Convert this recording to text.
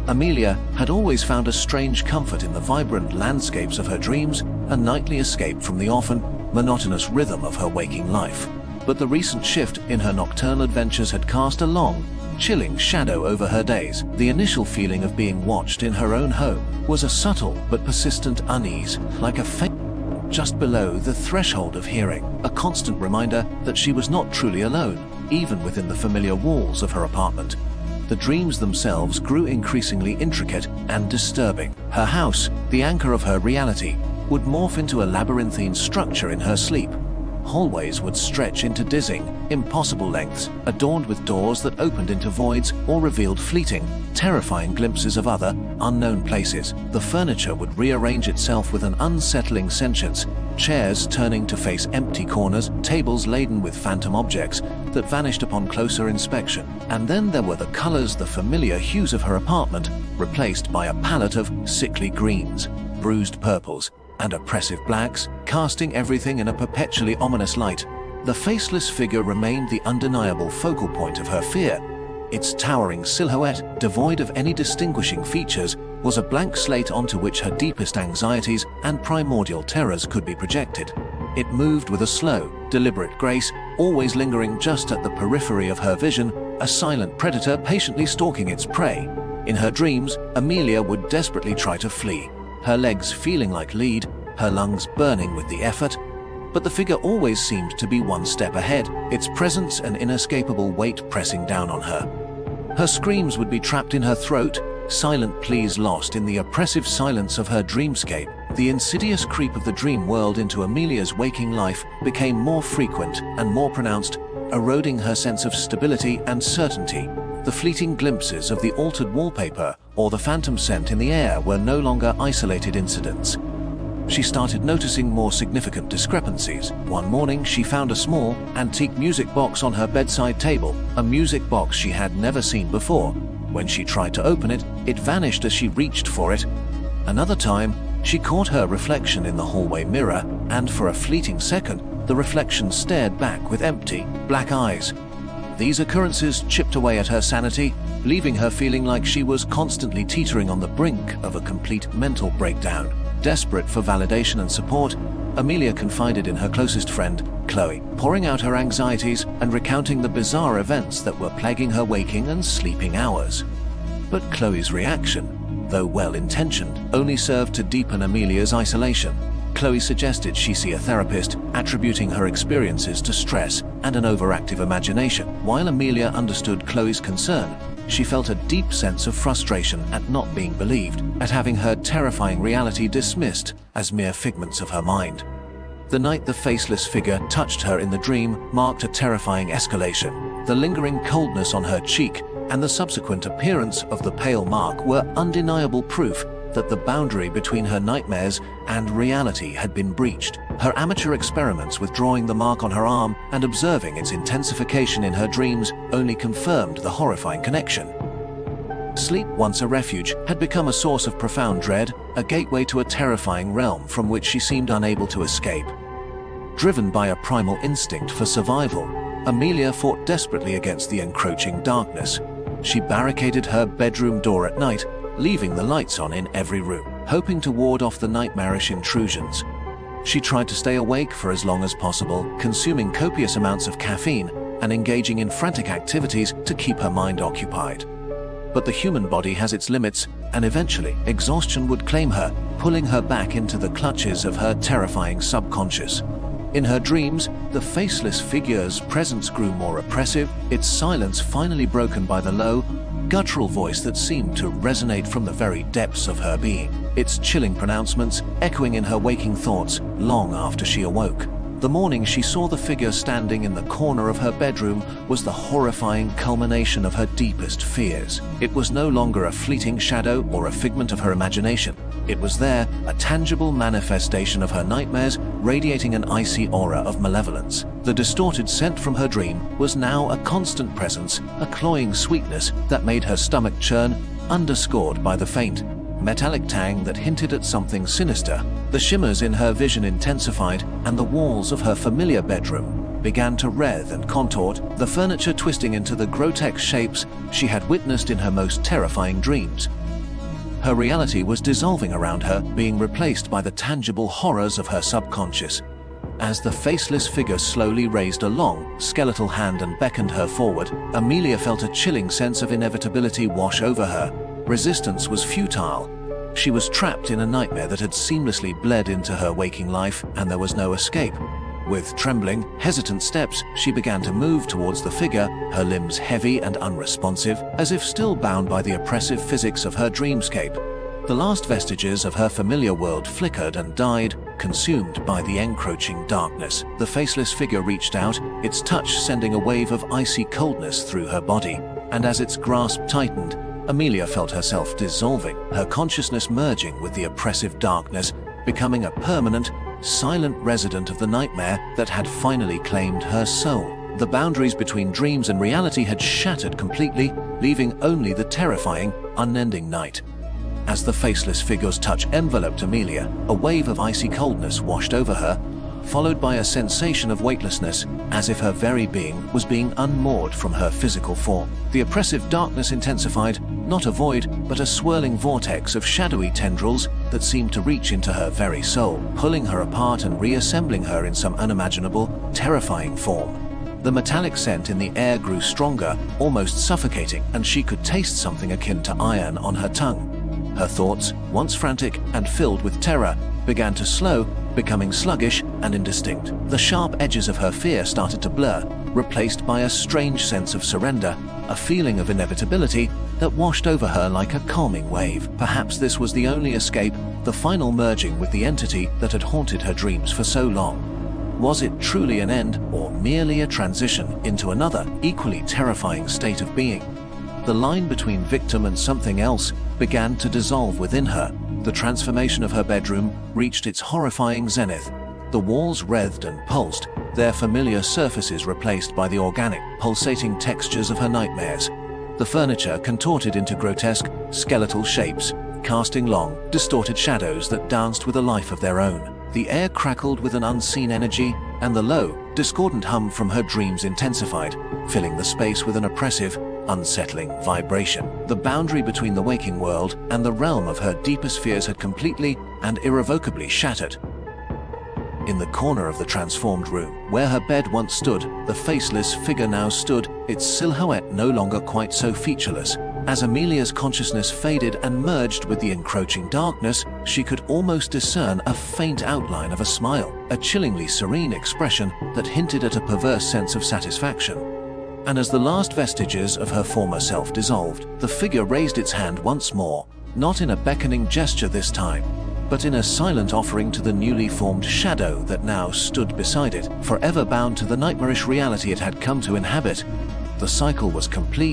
Amelia had always found a strange comfort in the vibrant landscapes of her dreams, a nightly escape from the often monotonous rhythm of her waking life. But the recent shift in her nocturnal adventures had cast a long, chilling shadow over her days. The initial feeling of being watched in her own home was a subtle but persistent unease, like a faint just below the threshold of hearing, a constant reminder that she was not truly alone, even within the familiar walls of her apartment. The dreams themselves grew increasingly intricate and disturbing. Her house, the anchor of her reality, would morph into a labyrinthine structure in her sleep. Hallways would stretch into dizzying, impossible lengths, adorned with doors that opened into voids or revealed fleeting, terrifying glimpses of other, unknown places. The furniture would rearrange itself with an unsettling sentience, chairs turning to face empty corners, tables laden with phantom objects that vanished upon closer inspection. And then there were the colors, the familiar hues of her apartment, replaced by a palette of sickly greens, bruised purples, and oppressive blacks, casting everything in a perpetually ominous light. The faceless figure remained the undeniable focal point of her fear. Its towering silhouette, devoid of any distinguishing features, was a blank slate onto which her deepest anxieties and primordial terrors could be projected. It moved with a slow, deliberate grace, always lingering just at the periphery of her vision, a silent predator patiently stalking its prey. In her dreams, Amelia would desperately try to flee, her legs feeling like lead, her lungs burning with the effort, but the figure always seemed to be one step ahead, its presence an inescapable weight pressing down on her. Her screams would be trapped in her throat, silent pleas lost in the oppressive silence of her dreamscape. The insidious creep of the dream world into Amelia's waking life became more frequent and more pronounced, eroding her sense of stability and certainty. The fleeting glimpses of the altered wallpaper or the phantom scent in the air were no longer isolated incidents. She started noticing more significant discrepancies. One morning, she found a small, antique music box on her bedside table, a music box she had never seen before. When she tried to open it, it vanished as she reached for it. Another time, she caught her reflection in the hallway mirror, and for a fleeting second, the reflection stared back with empty, black eyes. These occurrences chipped away at her sanity, leaving her feeling like she was constantly teetering on the brink of a complete mental breakdown. Desperate for validation and support, Amelia confided in her closest friend, Chloe, pouring out her anxieties and recounting the bizarre events that were plaguing her waking and sleeping hours. But Chloe's reaction, though well-intentioned, only served to deepen Amelia's isolation. Chloe suggested she see a therapist, attributing her experiences to stress and an overactive imagination. While Amelia understood Chloe's concern, she felt a deep sense of frustration at not being believed, at having her terrifying reality dismissed as mere figments of her mind. The night the faceless figure touched her in the dream marked a terrifying escalation. The lingering coldness on her cheek and the subsequent appearance of the pale mark were undeniable proof that the boundary between her nightmares and reality had been breached. Her amateur experiments with drawing the mark on her arm and observing its intensification in her dreams only confirmed the horrifying connection. Sleep, once a refuge, had become a source of profound dread, a gateway to a terrifying realm from which she seemed unable to escape. Driven by a primal instinct for survival, Amelia fought desperately against the encroaching darkness. She barricaded her bedroom door at night, leaving the lights on in every room, hoping to ward off the nightmarish intrusions. She tried to stay awake for as long as possible, consuming copious amounts of caffeine and engaging in frantic activities to keep her mind occupied. But the human body has its limits, and eventually exhaustion would claim her, pulling her back into the clutches of her terrifying subconscious. In her dreams, the faceless figure's presence grew more oppressive, its silence finally broken by the low, guttural voice that seemed to resonate from the very depths of her being, its chilling pronouncements echoing in her waking thoughts long after she awoke. The morning she saw the figure standing in the corner of her bedroom was the horrifying culmination of her deepest fears. It was no longer a fleeting shadow or a figment of her imagination. It was there, a tangible manifestation of her nightmares, radiating an icy aura of malevolence. The distorted scent from her dream was now a constant presence, a cloying sweetness that made her stomach churn, underscored by the faint, metallic tang that hinted at something sinister. The shimmers in her vision intensified, and the walls of her familiar bedroom began to writhe and contort, the furniture twisting into the grotesque shapes she had witnessed in her most terrifying dreams. Her reality was dissolving around her, being replaced by the tangible horrors of her subconscious. As the faceless figure slowly raised a long, skeletal hand and beckoned her forward, Amelia felt a chilling sense of inevitability wash over her. Resistance was futile. She was trapped in a nightmare that had seamlessly bled into her waking life, and there was no escape. With trembling, hesitant steps, she began to move towards the figure, her limbs heavy and unresponsive, as if still bound by the oppressive physics of her dreamscape. The last vestiges of her familiar world flickered and died, consumed by the encroaching darkness. The faceless figure reached out, its touch sending a wave of icy coldness through her body, and as its grasp tightened, Amelia felt herself dissolving, her consciousness merging with the oppressive darkness, becoming a permanent, silent resident of the nightmare that had finally claimed her soul. The boundaries between dreams and reality had shattered completely, leaving only the terrifying, unending night. As the faceless figure's touch enveloped Amelia, a wave of icy coldness washed over her, followed by a sensation of weightlessness, as if her very being was being unmoored from her physical form. The oppressive darkness intensified, not a void, but a swirling vortex of shadowy tendrils that seemed to reach into her very soul, pulling her apart and reassembling her in some unimaginable, terrifying form. The metallic scent in the air grew stronger, almost suffocating, and she could taste something akin to iron on her tongue. Her thoughts, once frantic and filled with terror, began to slow, becoming sluggish and indistinct. The sharp edges of her fear started to blur, replaced by a strange sense of surrender, a feeling of inevitability that washed over her like a calming wave. Perhaps this was the only escape, the final merging with the entity that had haunted her dreams for so long. Was it truly an end, or merely a transition into another, equally terrifying state of being? The line between victim and something else began to dissolve within her. The transformation of her bedroom reached its horrifying zenith. The walls writhed and pulsed, their familiar surfaces replaced by the organic, pulsating textures of her nightmares. The furniture contorted into grotesque, skeletal shapes, casting long, distorted shadows that danced with a life of their own. The air crackled with an unseen energy, and the low, discordant hum from her dreams intensified, filling the space with an oppressive, unsettling vibration. The boundary between the waking world and the realm of her deepest fears had completely and irrevocably shattered. In the corner of the transformed room, where her bed once stood, the faceless figure now stood, its silhouette no longer quite so featureless. As Amelia's consciousness faded and merged with the encroaching darkness, she could almost discern a faint outline of a smile, a chillingly serene expression that hinted at a perverse sense of satisfaction. And as the last vestiges of her former self dissolved, the figure raised its hand once more, not in a beckoning gesture this time, but in a silent offering to the newly formed shadow that now stood beside it, forever bound to the nightmarish reality it had come to inhabit. The cycle was complete,